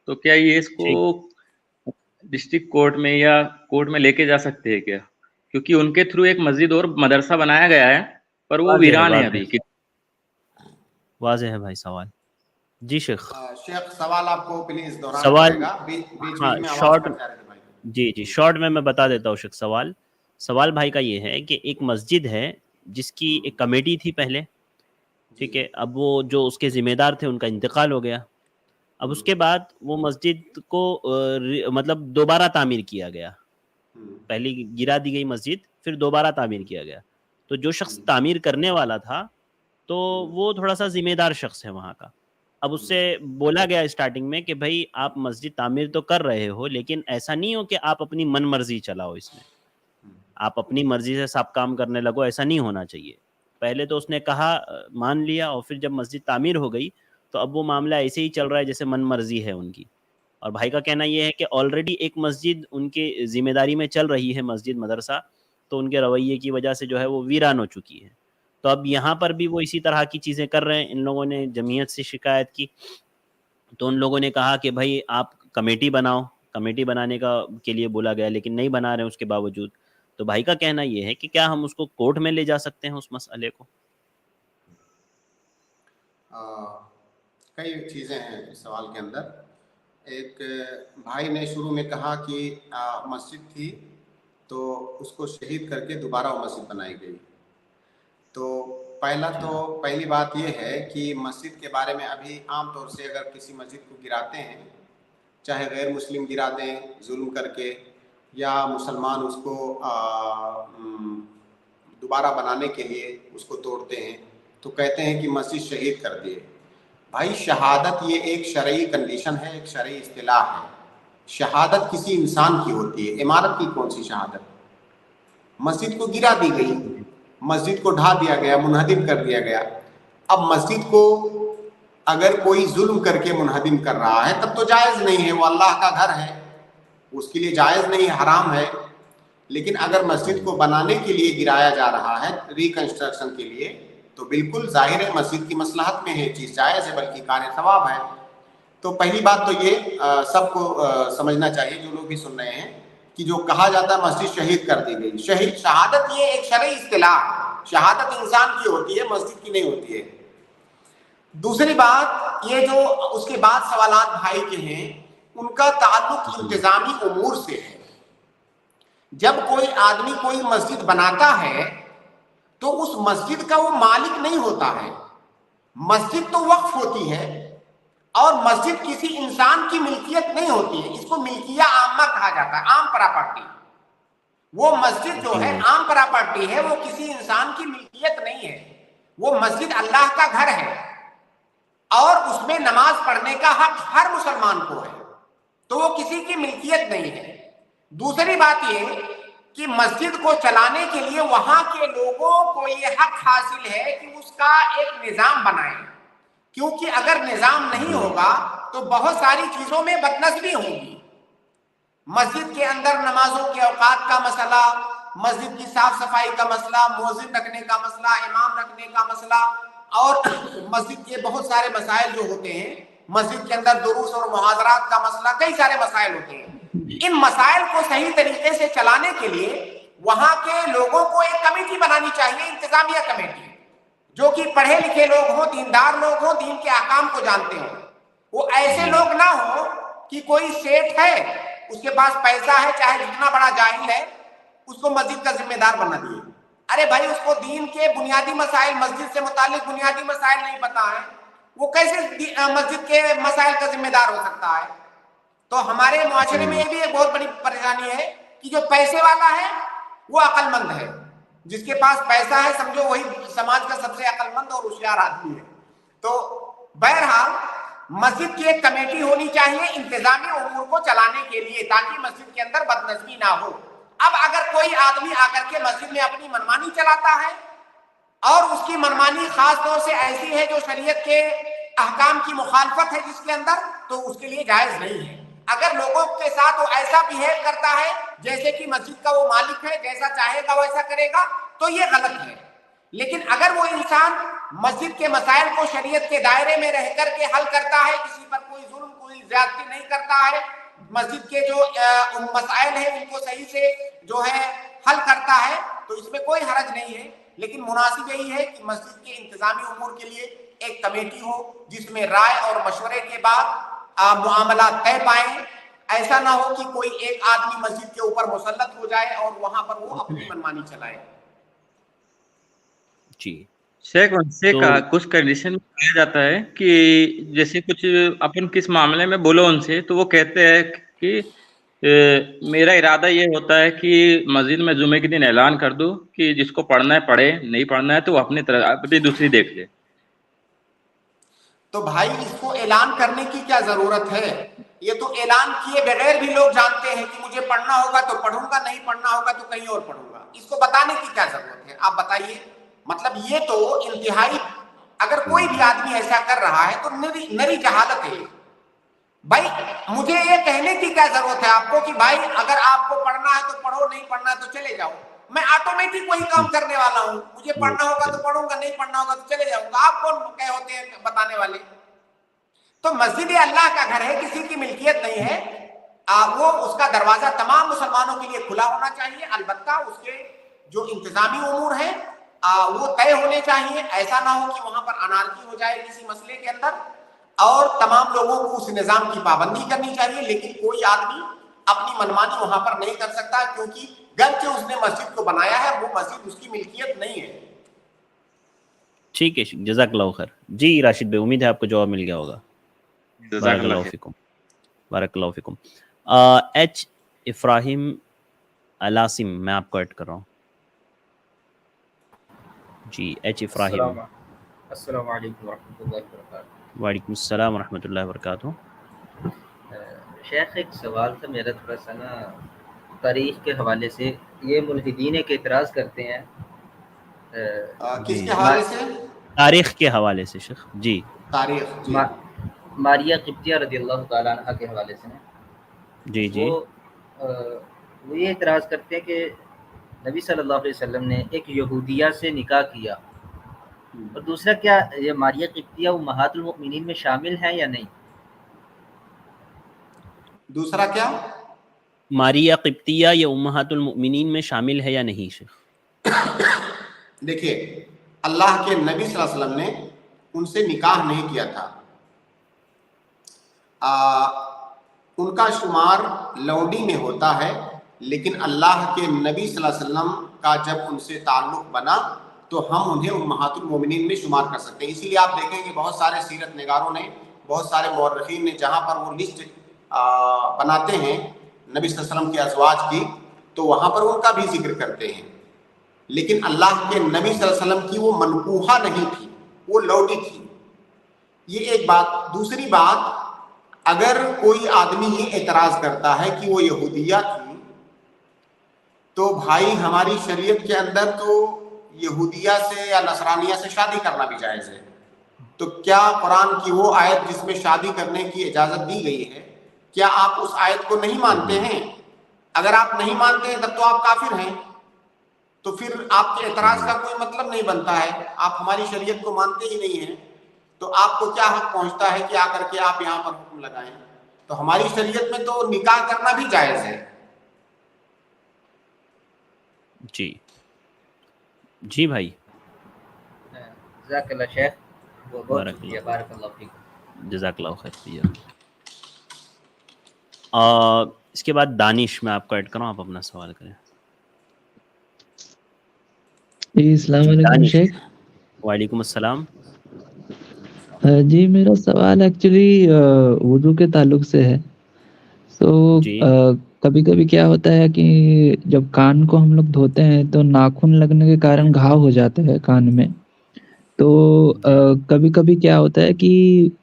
[SPEAKER 8] تو کیا یہ اس کو ڈسٹرکٹ کورٹ میں یا کورٹ میں لے کے جا سکتے ہیں کیا؟ کیونکہ ان کے تھرو ایک مسجد اور مدرسہ بنایا گیا ہے، پر وہ ویران ہے ابھی۔
[SPEAKER 3] واضح ہے بھائی سوال۔ جی شیخ،
[SPEAKER 1] شیخ سوال آپ کو پلیز دہرانا
[SPEAKER 3] سوال
[SPEAKER 1] پڑے گا، بیچ
[SPEAKER 3] ہاں
[SPEAKER 1] میں آواز
[SPEAKER 3] شارٹ،
[SPEAKER 1] کٹ جا رہی ہے بھائی۔
[SPEAKER 3] جی جی شارٹ میں بتا دیتا ہوں شیخ۔ سوال بھائی کا یہ ہے کہ ایک مسجد ہے جس کی ایک کمیٹی تھی پہلے، ٹھیک ہے، اب وہ جو اس کے ذمہ دار تھے ان کا انتقال ہو گیا، اب اس کے بعد وہ مسجد کو مطلب دوبارہ تعمیر کیا گیا، پہلی گرا دی گئی مسجد، پھر دوبارہ تعمیر کیا گیا، تو جو شخص تعمیر کرنے والا تھا تو وہ تھوڑا سا ذمہ دار شخص ہے وہاں کا۔ اب اس سے بولا گیا اسٹارٹنگ میں کہ بھائی آپ مسجد تعمیر تو کر رہے ہو، لیکن ایسا نہیں ہو کہ آپ اپنی من مرضی چلاؤ، اس میں آپ اپنی مرضی سے سب کام کرنے لگو، ایسا نہیں ہونا چاہیے۔ پہلے تو اس نے کہا، مان لیا، اور پھر جب مسجد تعمیر ہو گئی تو اب وہ معاملہ ایسے ہی چل رہا ہے جیسے من مرضی ہے ان کی۔ اور بھائی کا کہنا یہ ہے کہ آلریڈی ایک مسجد ان کے ذمہ داری میں چل رہی ہے، مسجد مدرسہ، تو ان کے رویے کی وجہ سے جو ہے وہ ویران ہو چکی ہے۔ تو اب یہاں پر بھی وہ اسی طرح کی چیزیں کر رہے ہیں۔ ان لوگوں نے جمعیت سے شکایت کی، تو ان لوگوں نے کہا کہ بھائی آپ کمیٹی بناؤ، کمیٹی بنانے کے لیے بولا گیا، لیکن نہیں بنا رہے ہیں اس کے باوجود۔ تو بھائی کا کہنا یہ ہے کہ کیا ہم اس کو کورٹ میں لے جا سکتے ہیں اس مسئلے کو؟
[SPEAKER 1] کئی چیزیں ہیں اس سوال کے اندر۔ ایک بھائی نے شروع میں کہا کہ مسجد تھی تو اس کو شہید کر کے دوبارہ وہ مسجد بنائی گئی۔ تو پہلی بات یہ ہے کہ مسجد کے بارے میں ابھی عام طور سے اگر کسی مسجد کو گراتے ہیں، چاہے غیر مسلم گرا دیں ظلم کر کے، یا مسلمان اس کو دوبارہ بنانے کے لیے اس کو توڑتے ہیں، تو کہتے ہیں کہ مسجد شہید کر دیے۔ بھائی شہادت یہ ایک شرعی کنڈیشن ہے، ایک شرعی اصطلاح ہے۔ شہادت کسی انسان کی ہوتی ہے، عمارت کی کون سی شہادت؟ مسجد کو گرا دی گئی، مسجد کو ڈھا دیا گیا، منہدم کر دیا گیا۔ اب مسجد کو اگر کوئی ظلم کر کے منہدم کر رہا ہے تب تو جائز نہیں ہے، وہ اللہ کا گھر ہے، اس کے لیے جائز نہیں، حرام ہے۔ لیکن اگر مسجد کو بنانے کے لیے گرایا جا رہا ہے، ریکنسٹرکشن کے لیے، تو بالکل ظاہر ہے مسجد کی مصلحت میں ہے، چیز جائز ہے، بلکہ کار ثواب ہے۔ تو پہلی بات تو یہ سب کو سمجھنا چاہیے، جو لوگ بھی سن رہے ہیں، کہ جو کہا جاتا ہے مسجد شہید کر دی گئی، شہادت یہ ایک شرعی اصطلاح ہے، شہادت انسان کی ہوتی ہے، مسجد کی نہیں ہوتی ہے۔ دوسری بات یہ جو اس کے بعد سوالات بھائی کے ہیں، ان کا تعلق انتظامی امور سے ہے۔ جب کوئی آدمی کوئی مسجد بناتا ہے تو اس مسجد کا وہ مالک نہیں ہوتا ہے، مسجد تو وقف ہوتی ہے، اور مسجد کسی انسان کی ملکیت نہیں ہوتی ہے، اس کو ملکیہ عامہ کہا جاتا ہے، عام پراپرٹی۔ وہ مسجد جو ہے عام پراپرٹی ہے، وہ کسی انسان کی ملکیت نہیں ہے، وہ مسجد اللہ کا گھر ہے اور اس میں نماز پڑھنے کا حق ہر مسلمان کو ہے، تو وہ کسی کی ملکیت نہیں ہے۔ دوسری بات یہ کہ مسجد کو چلانے کے لیے وہاں کے لوگوں کو یہ حق حاصل ہے کہ اس کا ایک نظام بنائیں، کیونکہ اگر نظام نہیں ہوگا تو بہت ساری چیزوں میں بدنظمی ہوگی۔ مسجد کے اندر نمازوں کے اوقات کا مسئلہ، مسجد کی صاف صفائی کا مسئلہ، مؤذن رکھنے کا مسئلہ، امام رکھنے کا مسئلہ، اور مسجد کے بہت سارے مسائل جو ہوتے ہیں، مسجد کے اندر دروس اور محاضرات کا مسئلہ، کئی سارے مسائل ہوتے ہیں۔ ان مسائل کو صحیح طریقے سے چلانے کے لیے وہاں کے لوگوں کو ایک کمیٹی بنانی چاہیے، انتظامیہ کمیٹی، جو کہ پڑھے لکھے لوگ ہوں، دیندار لوگ ہوں، دین کے احکام کو جانتے ہوں۔ وہ ایسے لوگ نہ ہوں کہ کوئی سیٹ ہے، اس کے پاس پیسہ ہے، چاہے جتنا بڑا جاہل ہے، اس کو مسجد کا ذمہ دار بنا دیے۔ ارے بھائی، اس کو دین کے بنیادی مسائل، مسجد سے متعلق بنیادی مسائل نہیں پتا ہے، وہ کیسے مسجد کے مسائل کا ذمہ دار ہو سکتا ہے؟ تو ہمارے معاشرے میں یہ بھی ایک بہت بڑی پریشانی ہے کہ جو پیسے والا ہے وہ عقل مند ہے، جس کے پاس پیسہ ہے سمجھو وہی سماج کا سب سے عقل مند اور ہوشیار آدمی ہے۔ تو بہرحال مسجد کی ایک کمیٹی ہونی چاہیے انتظامی امور کو چلانے کے لیے، تاکہ مسجد کے اندر بدنظمی نہ ہو۔ اب اگر کوئی آدمی آ کر کے مسجد میں اپنی منمانی چلاتا ہے اور اس کی منمانی خاص طور سے ایسی ہے جو شریعت کے احکام کی مخالفت ہے جس کے اندر، تو اس کے لیے جائز نہیں ہے۔ اگر لوگوں کے ساتھ وہ ایسا بیہیو کرتا ہے جیسے کہ مسجد کا وہ مالک ہے، جیسا چاہے گا ویسا کرے گا، تو یہ غلط ہے۔ لیکن اگر وہ انسان مسجد کے مسائل کو شریعت کے دائرے میں رہ کر کے حل کرتا ہے، کسی پر کوئی ظلم، کوئی زیادتی نہیں کرتا ہے، مسجد کے جو مسائل ہیں ان کو صحیح سے جو ہے حل کرتا ہے، تو اس میں کوئی حرج نہیں ہے۔ لیکن مناسب یہی ہے کہ مسجد کے انتظامی امور کے لیے ایک کمیٹی ہو جس میں رائے اور مشورے کے بعد معاملات طے پائیں۔ ایسا نہ ہو کہ کوئی ایک آدمی مسجد کے اوپر مسلط ہو جائے اور وہاں پر وہ اپنی منمانی چلائے۔
[SPEAKER 3] جی
[SPEAKER 8] شیخ، ان سے کچھ کنڈیشن میں کہا جاتا ہے کہ جیسے کچھ اپن کس معاملے میں بولو ان سے، تو وہ کہتے ہیں کہ میرا ارادہ یہ ہوتا ہے کہ مسجد میں جمعے کے دن اعلان کر دوں کہ جس کو پڑھنا ہے پڑھے، نہیں پڑھنا ہے تو وہ اپنی طرح اپنی دوسری دیکھ لے۔
[SPEAKER 1] تو بھائی اس کو اعلان کرنے کی کیا ضرورت ہے؟ یہ تو اعلان کیے بغیر بھی لوگ جانتے ہیں کہ مجھے پڑھنا ہوگا تو پڑھوں گا، نہیں پڑھنا ہوگا تو کہیں اور پڑھوں گا۔ اس کو بتانے کی کیا ضرورت ہے؟ آپ بتائیے۔ مطلب یہ تو انتہائی، اگر کوئی بھی آدمی ایسا کر رہا ہے تو نری جہالت ہے۔ بھائی مجھے یہ کہنے کی کیا ضرورت ہے آپ کو کہ بھائی اگر آپ کو پڑھنا ہے تو پڑھو، نہیں پڑھنا ہے تو چلے جاؤ؟ میں آٹومیٹک وہی کام کرنے والا ہوں، مجھے پڑھنا ہوگا تو پڑھوں گا، نہیں پڑھنا ہوگا تو چلے جاؤں گا۔ آپ کون کہ ہوتے ہیں بتانے والے؟ تو مسجد اللہ کا گھر ہے، کسی کی ملکیت نہیں ہے، وہ اس کا دروازہ تمام مسلمانوں کے لیے کھلا ہونا چاہیے۔ البتہ اس کے جو انتظامی امور ہیں وہ طے ہونے چاہیے۔ ایسا نہ ہو کہ وہاں پر انارکی ہو جائے کسی مسئلے کے اندر، اور تمام لوگوں کو اس نظام کی پابندی کرنی چاہیے۔ لیکن کوئی آدمی اپنی منمانی وہاں پر نہیں کر سکتا، کیونکہ گرچہ اس نے مسجد کو بنایا ہے، وہ مسجد اس کی ملکیت نہیں ہے۔
[SPEAKER 3] ٹھیک ہے، جزاک اللہ خیر۔ جی راشد بھائی، امید ہے آپ کو جواب مل گیا ہوگا۔ بارک اللہ فیکم، بارک اللہ فیکم۔ ایچ افراہیم الاسم، میں آپ کو ایڈ کر رہا ہوں۔ G H Afraheem.
[SPEAKER 9] السلام علیکم ورحمۃ اللہ وبرکاتہ۔
[SPEAKER 3] وعلیکم السلام ورحمۃ اللہ وبرکاتہ۔
[SPEAKER 9] شیخ ایک سوال تھا میرا تھوڑا سا نا تاریخ کے حوالے سے۔ یہ ملحدین ایک اعتراض کرتے ہیں
[SPEAKER 1] کس کے حوالے سے؟
[SPEAKER 3] تاریخ کے حوالے سے شیخ۔ جی
[SPEAKER 1] تاریخ،
[SPEAKER 9] ماریہ قبطیہ رضی اللہ تعالیٰ عنہ کے حوالے سے۔
[SPEAKER 3] جی جی،
[SPEAKER 9] وہ یہ اعتراض کرتے ہیں کہ نبی صلی اللہ علیہ وسلم نے ایک یہودیہ سے نکاح کیا، اور دوسرا کیا یہ ماریہ قبطیہ امہات المؤمنین میں شامل ہے یا نہیں؟
[SPEAKER 1] دوسرا کیا؟
[SPEAKER 3] ماریہ قبطیہ یہ امہات المؤمنین میں شامل ہے یا نہیں شیخ؟
[SPEAKER 1] دیکھیے، اللہ کے نبی صلی اللہ علیہ وسلم نے ان سے نکاح نہیں کیا تھا۔ ان کا شمار لونڈی میں ہوتا ہے، لیکن اللہ کے نبی صلی اللہ علیہ وسلم کا جب ان سے تعلق بنا تو ہم انہیں امہات المومنین میں شمار کر سکتے ہیں۔ اسی لیے آپ دیکھیں کہ بہت سارے سیرت نگاروں نے بہت سارے مورخین نے جہاں پر وہ لسٹ بناتے ہیں نبی صلی اللہ علیہ وسلم کے ازواج کی تو وہاں پر ان کا بھی ذکر کرتے ہیں، لیکن اللہ کے نبی صلی اللہ علیہ وسلم کی وہ منکوحہ نہیں تھی، وہ لوٹی تھی. یہ ایک بات. دوسری بات، اگر کوئی آدمی یہ اعتراض کرتا ہے کہ وہ یہودیہ تھی تو بھائی ہماری شریعت کے اندر تو یہودیہ سے یا نصرانیہ سے شادی کرنا بھی جائز ہے. تو کیا قرآن کی وہ آیت جس میں شادی کرنے کی اجازت دی گئی ہے، کیا آپ اس آیت کو نہیں مانتے ہیں؟ اگر آپ نہیں مانتے ہیں تب تو آپ کافر ہیں. تو پھر آپ کے اعتراض کا کوئی مطلب نہیں بنتا ہے. آپ ہماری شریعت کو مانتے ہی نہیں ہیں تو آپ کو کیا حق پہنچتا ہے کہ آ کر کے آپ یہاں پر حکم لگائیں؟ تو ہماری شریعت میں تو نکاح کرنا بھی جائز ہے.
[SPEAKER 3] جی جی بھائی،
[SPEAKER 9] جزاک اللہ شیخ، بہت شکریہ، بارک اللہ فیک.
[SPEAKER 3] جزاک اللہ خیر بھیا. اس کے بعد دانش میں آپ کو ایڈ کروں، آپ اپنا سوال کریں.
[SPEAKER 10] جی السلام علیکم شیخ.
[SPEAKER 3] وعلیکم السلام.
[SPEAKER 10] جی میرا سوال ایکچولی وضو کے تعلق سے ہے. تو کبھی کبھی کیا ہوتا ہے کہ جب کان کو ہم لوگ دھوتے ہیں تو ناخن لگنے کے کارن گھاؤ ہو جاتا ہے کان میں. تو کبھی کبھی کیا ہوتا ہے کہ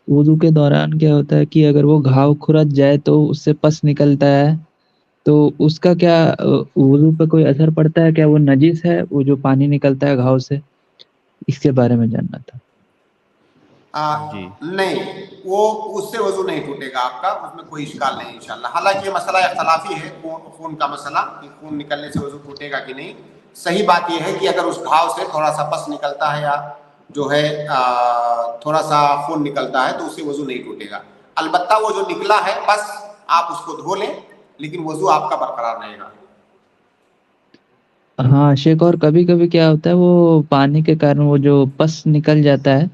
[SPEAKER 10] وضو کے دوران کیا ہوتا ہے کہ اگر وہ گھاؤ کھرچ جائے تو اس سے پس نکلتا ہے، تو اس کا کیا وضو پہ کوئی اثر پڑتا ہے؟ کیا وہ نجس ہے وہ جو پانی نکلتا ہے گھاؤ سے؟ اس کے بارے میں جاننا تھا.
[SPEAKER 1] نہیں، وہ اس سے وضو نہیں ٹوٹے گا آپ کا، اس میں کوئی اشکال نہیں انشاءاللہ. حالانکہ یہ مسئلہ اختلافی ہے خون کا مسئلہ کہ خون نکلنے سے وضو ٹوٹے گا کہ نہیں. صحیح بات یہ ہے کہ اگر اس گھاؤ سے تھوڑا سا پس نکلتا ہے یا جو ہے تھوڑا سا خون نکلتا ہے تو اس سے وضو نہیں ٹوٹے گا. البتہ وہ جو نکلا ہے بس آپ اس کو دھو لیں، لیکن وضو آپ کا برقرار رہے گا.
[SPEAKER 10] ہاں شیخ، اور کبھی کبھی کیا ہوتا ہے وہ پانی کے کارن وہ جو پس نکل جاتا ہے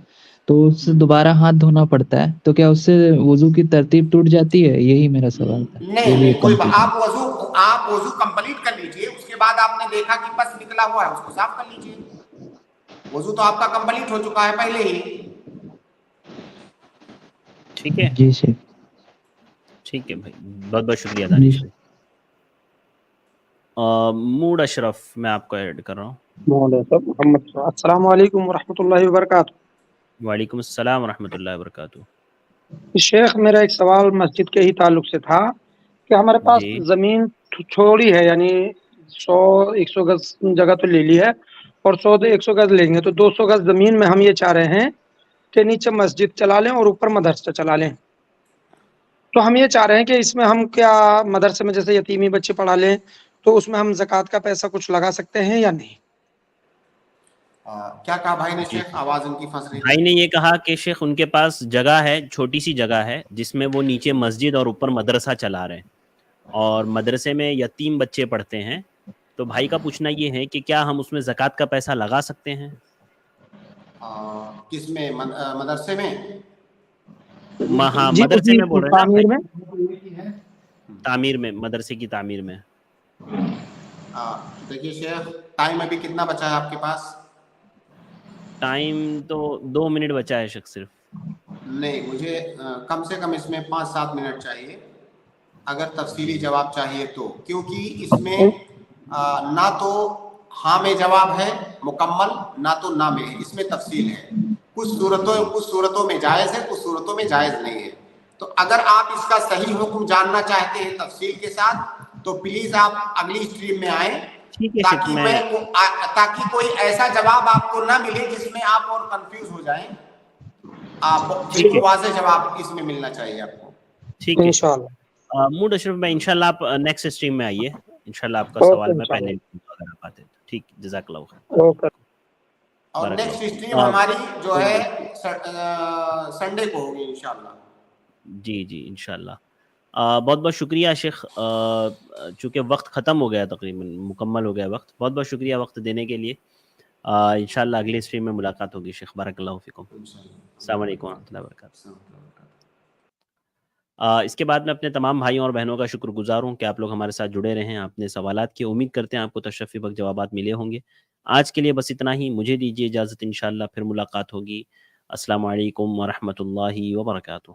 [SPEAKER 10] تو اس سے دوبارہ ہاتھ دھونا پڑتا ہے، تو کیا اس سے وضو کی ترتیب ٹوٹ جاتی ہے؟ یہی میرا سوال تھا.
[SPEAKER 1] نہیں، کوئی آپ وضو کمپلیٹ کر لیجئے، اس کے بعد آپ نے دیکھا کہ پس نکلا ہوا ہے اس کو صاف کر لیجئے. وضو تو آپ کا کمپلیٹ ہو چکا ہے پہلے ہی.
[SPEAKER 3] ٹھیک ہے
[SPEAKER 10] جی شیخ.
[SPEAKER 3] ٹھیک ہے بھائی، بہت بہت شکریہ دانش بھائی. موڈ اشرف میں آپ کو ایڈ کر رہا ہوں.
[SPEAKER 11] السلام علیکم ورحمۃ اللہ وبرکاتہ.
[SPEAKER 3] وعلیکم السلام ورحمۃ اللہ وبرکاتہ.
[SPEAKER 11] شیخ میرا ایک سوال مسجد کے ہی تعلق سے تھا کہ ہمارے پاس زمین چھوڑی ہے، یعنی 100 گز جگہ تو لے لی ہے اور 100 گز لیں گے، تو 200 گز زمین میں ہم یہ چاہ رہے ہیں کہ نیچے مسجد چلا لیں اور اوپر مدرسہ چلا لیں. تو ہم یہ چاہ رہے ہیں کہ اس میں ہم کیا مدرسے میں جیسے یتیمی بچے پڑھا لیں تو اس میں ہم زکوٰۃ کا پیسہ کچھ لگا سکتے ہیں یا نہیں؟
[SPEAKER 1] کیا کہا بھائی نے شیخ؟ آواز ان کی پھنس رہی تھی.
[SPEAKER 3] بھائی نے یہ کہا کہ شیخ ان کے پاس جگہ ہے، چھوٹی سی جگہ ہے جس میں وہ نیچے مسجد اور اوپر مدرسہ چلا رہے ہیں، اور مدرسے میں یتیم بچے پڑھتے ہیں. تو بھائی کا پوچھنا یہ ہے کہ کیا ہم اس میں زکوٰۃ کا پیسہ لگا سکتے ہیں؟
[SPEAKER 1] کس میں؟ مدرسے میں؟
[SPEAKER 3] ہاں
[SPEAKER 11] جی
[SPEAKER 3] مدرسے میں بول رہے ہیں نا
[SPEAKER 11] تعمیر میں.
[SPEAKER 3] تعمیر میں، مدرسے کی تعمیر میں.
[SPEAKER 1] دیکھیے شیخ، ٹائم ابھی کتنا بچا ہے آپ کے پاس؟
[SPEAKER 3] ٹائم تو 2 منٹ بچا ہے شیخ صرف.
[SPEAKER 1] نہیں، مجھے کم سے کم اس میں 5-7 منٹ چاہیے اگر تفصیلی جواب چاہیے تو، کیونکہ اس میں نہ تو ہاں میں جواب ہے مکمل، نہ تو نہ میں، اس میں تفصیل ہے. کچھ صورتوں میں جائز ہے، کچھ صورتوں میں جائز نہیں ہے. تو اگر آپ اس کا صحیح حکم جاننا چاہتے ہیں تفصیل کے ساتھ تو پلیز آپ اگلی اسٹریم میں آئیں، تاکہ کوئی ایسا جواب آپ کو نہ ملے جس میں آپ اور کنفیوز ہو جائیں. آپ بالکل واضح جواب اس میں ملنا چاہیے آپ کو.
[SPEAKER 3] ٹھیک ہے انشاءاللہ. موڈ اشرف میں انشاءاللہ آپ نیکسٹ اسٹریم میں آئیے، انشاءاللہ آپ کا سوال میں پہلے اگر آپ آتے تو ٹھیک. جزاک اللہ خیر.
[SPEAKER 1] اور نیکسٹ اسٹریم ہماری جو ہے سنڈے کو ہوگی انشاءاللہ.
[SPEAKER 3] جی جی انشاءاللہ. بہت بہت شکریہ شیخ. چونکہ وقت ختم ہو گیا، تقریباً مکمل ہو گیا وقت. بہت بہت شکریہ وقت دینے کے لیے. انشاءاللہ اگلی اسٹریم میں ملاقات ہوگی شیخ. بارک اللہ فیکم. السلام علیکم ورحمۃ اللہ وبرکاتہ. اس کے بعد میں اپنے تمام بھائیوں اور بہنوں کا شکر گزار ہوں کہ آپ لوگ ہمارے ساتھ جڑے رہے ہیں. اپنے سوالات کی امید کرتے ہیں آپ کو تشفی بخش جوابات ملے ہوں گے. آج کے لیے بس اتنا ہی. مجھے دیجیے اجازت، انشاءاللہ پھر ملاقات ہوگی السلام علیکم ورحمۃ اللہ وبرکاتہ.